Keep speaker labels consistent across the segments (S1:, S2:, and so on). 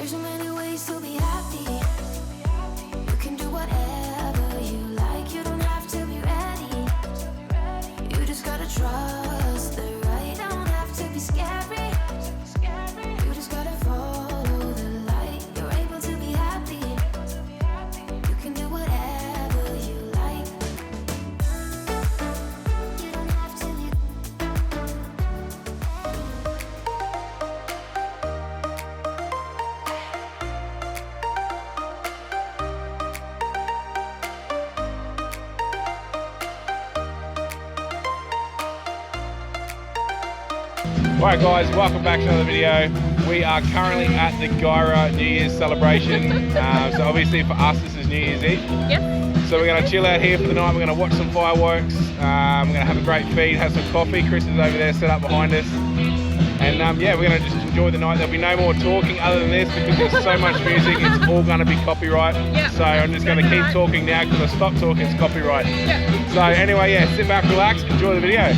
S1: There's so many ways to be happy. You can do whatever you like. You don't have to be ready. You just gotta trust the right. Don't have to be scary. You just gotta follow the light. You're able to be happy. You can do whatever you like. You don't have to be.
S2: Alright guys, welcome back to another video. We are currently at the Gyra New Year's celebration. So obviously for us this is New Year's Eve.
S3: Yep.
S2: So we're going to chill out here for the night. We're going to watch some fireworks. We're going to have a great feed, have some coffee. Chris is over there set up behind us. And yeah, we're going to just enjoy the night. There'll be no more talking other than this because there's so much music. It's all going to be copyright.
S3: Yep.
S2: So I'm just going to keep talking now because I stopped talking, it's copyright.
S3: Yep.
S2: So anyway, yeah, sit back, relax, enjoy the video.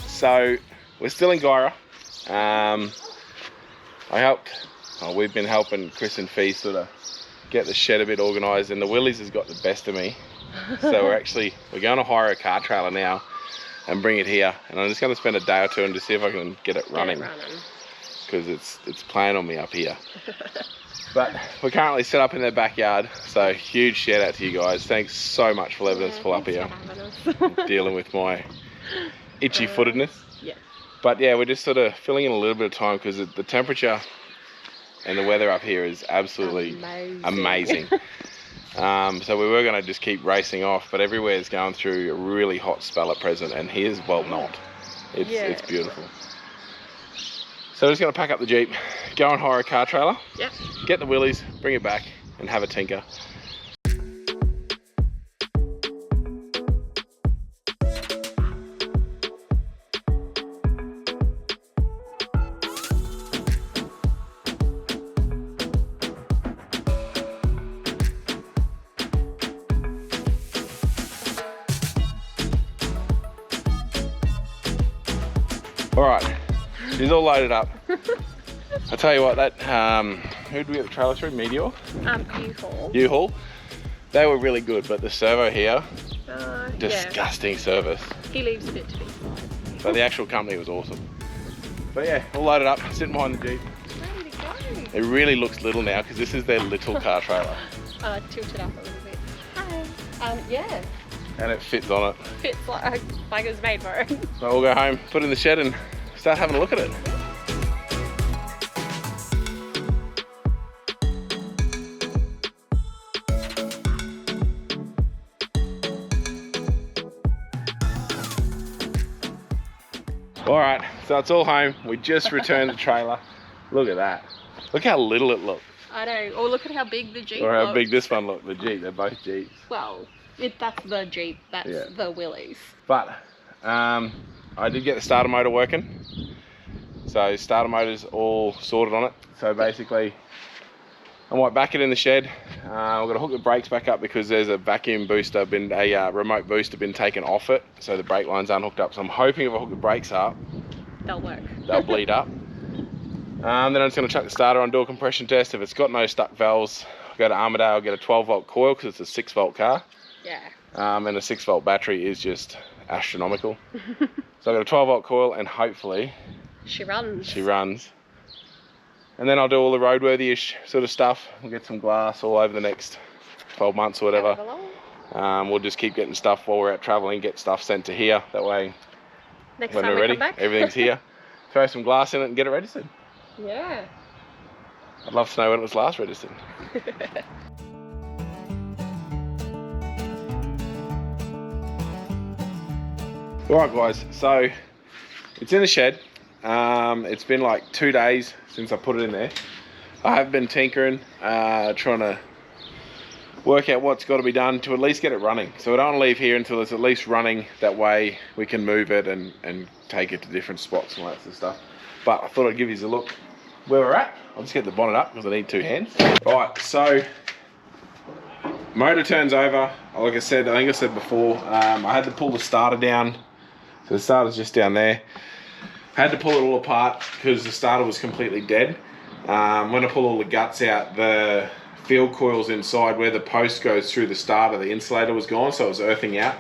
S2: So we're still in Gyra. We've been helping Chris and Fee sort of get the shed a bit organised, and the Willies has got the best of me. So we're going to hire a car trailer now and bring it here, and I'm just going to spend a day or two and just see if I can get it running because it's playing on me up here. But we're currently set up in their backyard, so huge shout out to you guys. Thanks so much for letting us pull up here. Dealing with my itchy footedness.
S3: Yeah.
S2: But yeah, we're just sort of filling in a little bit of time because the temperature and the weather up here is absolutely amazing. So we were going to just keep racing off, but everywhere is going through a really hot spell at present, and here's, well, not. It's beautiful. So we're just going to pack up the Jeep, go and hire a car trailer, get the Willies, bring it back and have a tinker. Alright, she's all loaded up. I tell you what, that who did we get the trailer through? Meteor?
S3: U-Haul.
S2: U-Haul. They were really good, but the servo here, disgusting service.
S3: He leaves a bit to be.
S2: But the actual company was awesome. But yeah, all loaded up, sitting behind the Jeep.
S3: Ready to go.
S2: It really looks little now because this is their little car trailer.
S3: Tilt it up a little bit. Hi. Yeah.
S2: And it fits on it.
S3: Fits like it was made for it.
S2: So we'll go home, put it in the shed and start having a look at it. All right, so it's all home. We just returned the trailer. Look at that. Look how little it looked.
S3: I know. Or look at how big the Jeep
S2: Or how
S3: looks.
S2: big this one looked, the Jeep. They're both Jeeps.
S3: Well, that's the Jeep. That's the Willys.
S2: But I did get the starter motor working. So starter motor's all sorted on it. So basically, I might back it in the shed. We're gonna hook the brakes back up because there's a vacuum booster, a remote booster been taken off it. So the brake lines aren't hooked up. So I'm hoping if I hook the brakes up,
S3: they'll work.
S2: They'll bleed up. Then I'm just gonna chuck the starter on, do a compression test. If it's got no stuck valves, I'll go to Armadale, get a 12-volt coil because it's a 6-volt car.
S3: Yeah.
S2: And a 6-volt battery is just astronomical. So I've got a 12-volt coil and hopefully
S3: she runs.
S2: She runs. And then I'll do all the roadworthy-ish sort of stuff. We'll get some glass all over the next 12 months or whatever. We'll just keep getting stuff while we're out traveling, get stuff sent to here. That way,
S3: next
S2: when
S3: time
S2: we're ready,
S3: come back.
S2: everything's here. Throw some glass in it and get it registered.
S3: Yeah.
S2: I'd love to know when it was last registered. Alright guys, so it's in the shed. It's been like 2 days since I put it in there. I have been tinkering, trying to work out what's got to be done to at least get it running. So I don't want to leave here until it's at least running. That way we can move it and take it to different spots and all that sort of stuff. But I thought I'd give you a look where we're at. I'll just get the bonnet up because I need 2 hands. Alright, so motor turns over. Like I said, I think I said before, I had to pull the starter down. So the starter's just down there. I had to pull it all apart because the starter was completely dead. When I pull all the guts out, the field coils inside where the post goes through the starter, the insulator was gone, so it was earthing out.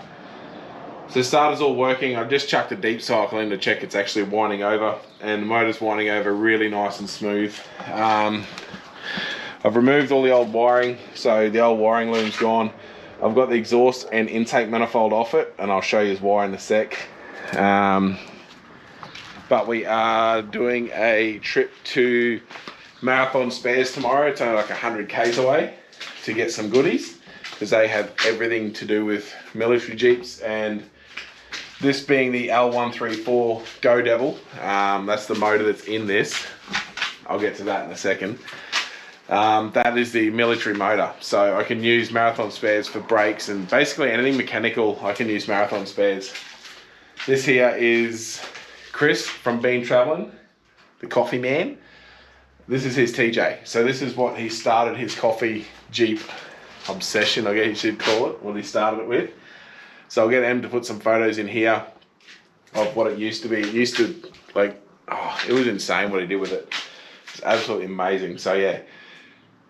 S2: So the starter's all working. I just chucked a deep cycle in to check it's actually winding over, and the motor's winding over really nice and smooth. I've removed all the old wiring, so the old wiring loom's gone. I've got the exhaust and intake manifold off it, and I'll show you why in a sec. But we are doing a trip to Marathon Spares tomorrow. It's only like 100 k's away to get some goodies because they have everything to do with military Jeeps, and this being the L134 Go Devil, that's the motor that's in this. I'll get to that in a second. That is the military motor, so I can use Marathon Spares for brakes and basically anything mechanical. I can use Marathon Spares. This here is Chris from Been Traveling, the coffee man. This is his TJ. So this is what he started his coffee Jeep obsession, I guess you should call it, what he started it with. So I'll get him to put some photos in here of what it used to be. It used to, like, oh, it was insane what he did with it. It's absolutely amazing. So yeah,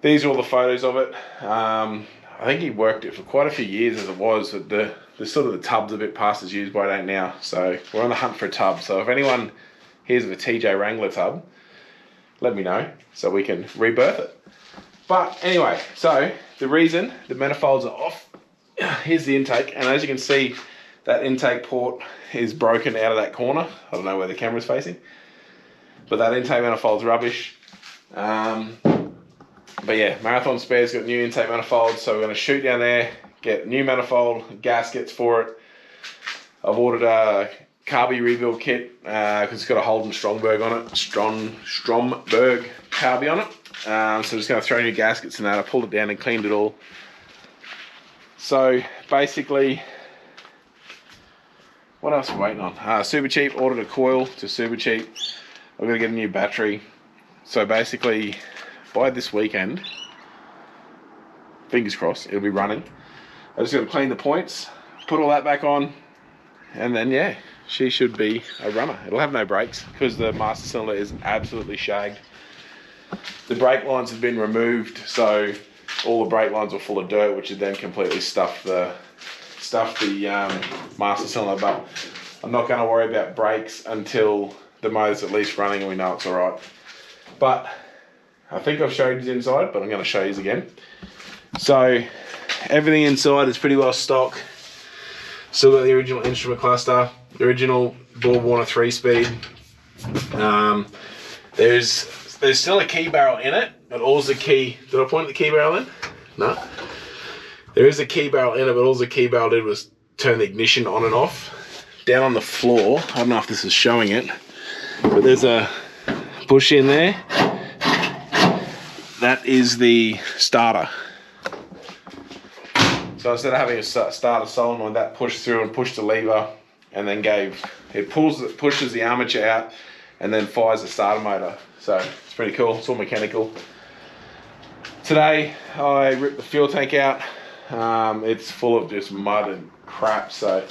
S2: these are all the photos of it. I think he worked it for quite a few years as it was. The sort of the tub's a bit past its use by date now. So we're on the hunt for a tub. So if anyone hears of a TJ Wrangler tub, let me know so we can rebirth it. But anyway, so the reason the manifolds are off, here's the intake, and as you can see, that intake port is broken out of that corner. I don't know where the camera's facing, but that intake manifold's rubbish. But yeah, Marathon Spares got new intake manifolds, so we're going to shoot down there, get new manifold, gaskets for it. I've ordered a carby rebuild kit because it's got a Holden Stromberg on it, Stromberg carby on it. So I'm just going to throw new gaskets in that. I pulled it down and cleaned it all. So basically, what else are we waiting on? Super Cheap, ordered a coil to Super Cheap. I'm going to get a new battery. So basically, by this weekend, fingers crossed, it'll be running. I just got to clean the points, put all that back on, and then yeah, she should be a runner. It'll have no brakes because the master cylinder is absolutely shagged. The brake lines have been removed, so all the brake lines were full of dirt, which had then completely stuffed the master cylinder. But I'm not going to worry about brakes until the motor's at least running and we know it's all right. But I think I've showed you inside, but I'm going to show you again. So everything inside is pretty well stock. Still got the original instrument cluster, the original Borg Warner 3-speed. There's still a key barrel in it, but all the key... Did I point the key barrel in? No. There is a key barrel in it, but all the key barrel did was turn the ignition on and off. down on the floor, I don't know if this is showing it, but there's a bush in there. That is the starter. So instead of having a starter solenoid, that pushed through and pushed the lever, and then pushes the armature out, and then fires the starter motor. So it's pretty cool. It's all mechanical. Today I ripped the fuel tank out. It's full of just mud and crap, so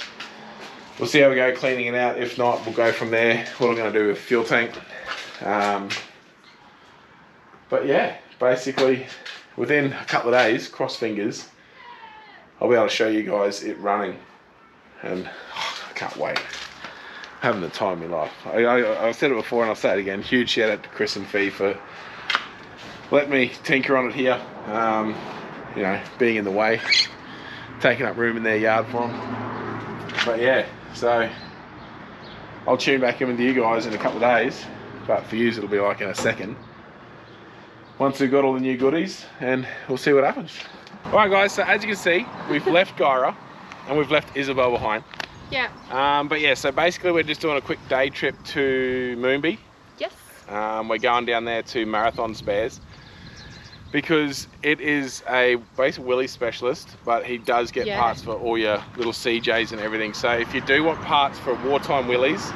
S2: we'll see how we go cleaning it out. If not, we'll go from there. What I'm going to do with the fuel tank. But yeah, basically within a couple of days, cross fingers, I'll be able to show you guys it running, and I can't wait. Having the time of my life. I've said it before and I'll say it again. Huge shout out to Chris and Fee for letting me tinker on it here. You know, being in the way, taking up room in their yard for them. But yeah, so I'll tune back in with you guys in a couple of days, but for you it'll be like in a second, once we've got all the new goodies, and we'll see what happens. Alright guys, so as you can see, we've left Gyra and we've left Isabel behind.
S3: Yeah.
S2: But yeah, so basically we're just doing a quick day trip to Moonbi.
S3: Yes.
S2: We're going down there to Marathon Spares, because it is a basic Willie specialist, but he does get parts for all your little CJs and everything. So if you do want parts for wartime Willies,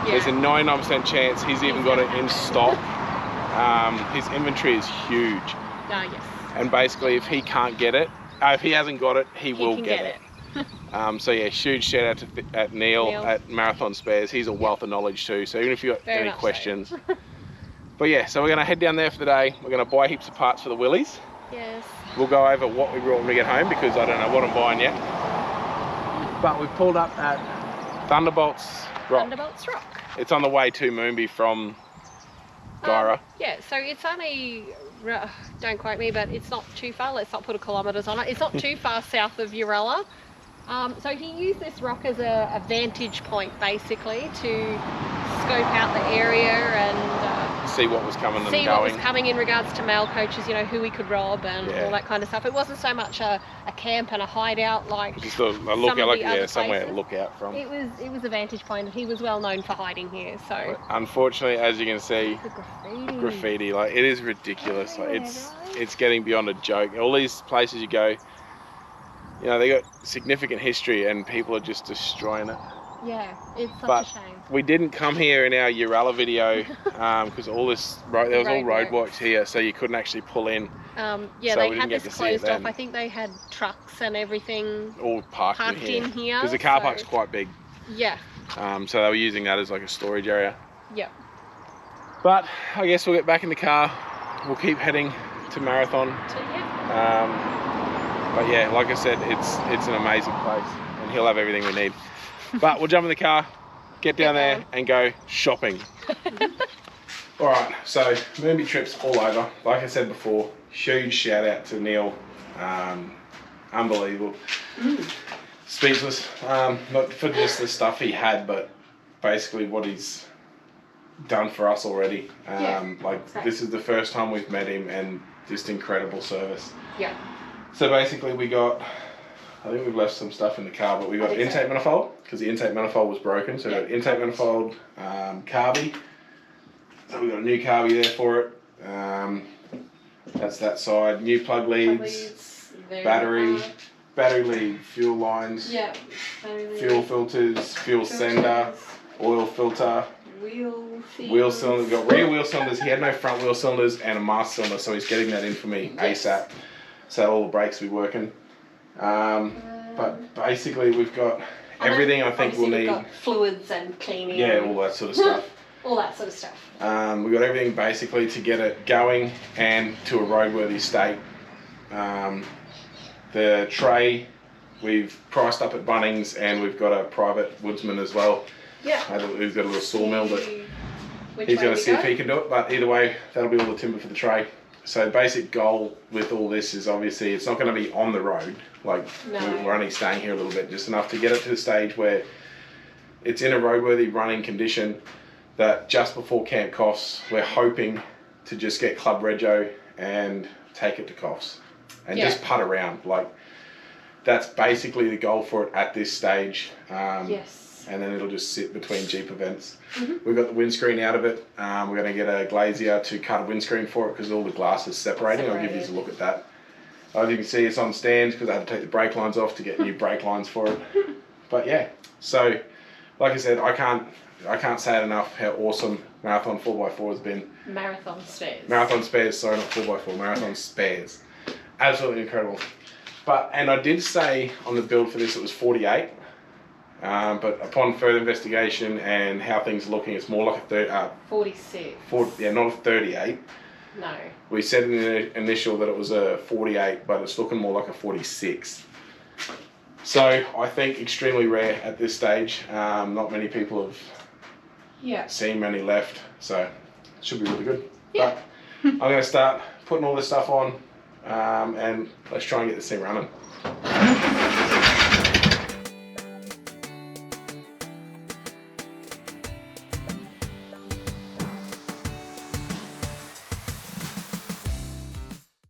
S2: there's a 99% chance he's even got it in stock. His inventory is huge.
S3: Yes.
S2: And basically if he can't get it, if he hasn't got it, he will get it. So yeah, huge shout out to Neil at Marathon Spares. He's a wealth of knowledge too, so even if you've got any questions. But yeah, so we're going to head down there for the day. We're going to buy heaps of parts for the Willies.
S3: Yes.
S2: We'll go over what we brought when we get home, because I don't know what I'm buying yet. But we've pulled up at Thunderbolts Rock.
S3: Thunderbolts Rock.
S2: It's on the way to Moonbi from Gyra.
S3: Yeah, so it's only, don't quote me, but it's not too far. Let's not put kilometres on it. It's not too far south of Urella. So he used this rock as a vantage point, basically, to scope out the area and
S2: see what was coming and
S3: see
S2: going.
S3: What was coming in regards to mail coaches, you know, who we could rob and all that kind of stuff. It wasn't so much a camp and a hideout like
S2: just a lookout, like somewhere to look out from.
S3: It was a vantage point. He was well known for hiding here. So
S2: but unfortunately, as you can see,
S3: the
S2: graffiti, like it is ridiculous. Like it's getting beyond a joke. All these places you go, you know, they got significant history and people are just destroying it.
S3: Yeah, it's such a shame.
S2: We didn't come here in our Urella video because there was all roadworks here, so you couldn't actually pull in.
S3: Yeah,
S2: so
S3: they had this closed off. I think they had trucks and everything
S2: all parked in here. Because the car park's quite big.
S3: Yeah.
S2: So they were using that as like a storage area.
S3: Yeah.
S2: But I guess we'll get back in the car. We'll keep heading to Marathon. But yeah, like I said, it's an amazing place, and he'll have everything we need. But we'll jump in the car, get down there and go shopping. Alright, so Moonbi trips all over. Like I said before, huge shout out to Neil. Unbelievable. Speechless. Not for just the stuff he had, but basically what he's done for us already. This is the first time we've met him, and just incredible service.
S3: Yeah.
S2: So basically we got, I think we've left some stuff in the car, but we got intake manifold, because the intake manifold was broken. So we got intake manifold, carby. So we got a new carby there for it. That's that side. New plug leads, battery lead, fuel lines, fuel filters, fuel sender, oil filter, wheel cylinder. We've got rear wheel cylinders. He had no front wheel cylinders and a master cylinder, so he's getting that in for me ASAP. So all the brakes will be working. But basically we've got everything I think we'll need.
S3: Got fluids and cleaning.
S2: Yeah, all that sort of stuff.
S3: All that sort of stuff.
S2: We've got everything basically to get it going and to a roadworthy state. The tray we've priced up at Bunnings, and we've got a private woodsman as well. Yeah. We've got a little sawmill that he's going to see if he can do it, but either way, that'll be all the timber for the tray. So the basic goal with all this is obviously it's not going to be on the road. Like we're only staying here a little bit, just enough to get it to the stage where it's in a roadworthy running condition, that just before Camp Coffs, we're hoping to just get Club Rego and take it to Coffs and just putt around. Like that's basically the goal for it at this stage.
S3: Yes.
S2: And then it'll just sit between Jeep events.
S3: Mhm.
S2: We've got the windscreen out of it. We're going to get a glazier to cut a windscreen for it because all the glass is separating. I'll give you a look at that. As you can see, it's on stands because I had to take the brake lines off to get new brake lines for it. But yeah, so like I said, I can't say it enough how awesome Marathon 4x4 has been.
S3: Marathon spares.
S2: Marathon spares, sorry, not 4x4, Marathon spares. Absolutely incredible. And I did say on the build for this it was 48. But upon further investigation and how things are looking, it's more like a
S3: 46.
S2: Not a 38.
S3: No.
S2: We said in the initial that it was a 48, but it's looking more like a 46. So I think extremely rare at this stage. Not many people have seen many left, so it should be really good.
S3: Yeah.
S2: But I'm going to start putting all this stuff on, and let's try and get this thing running.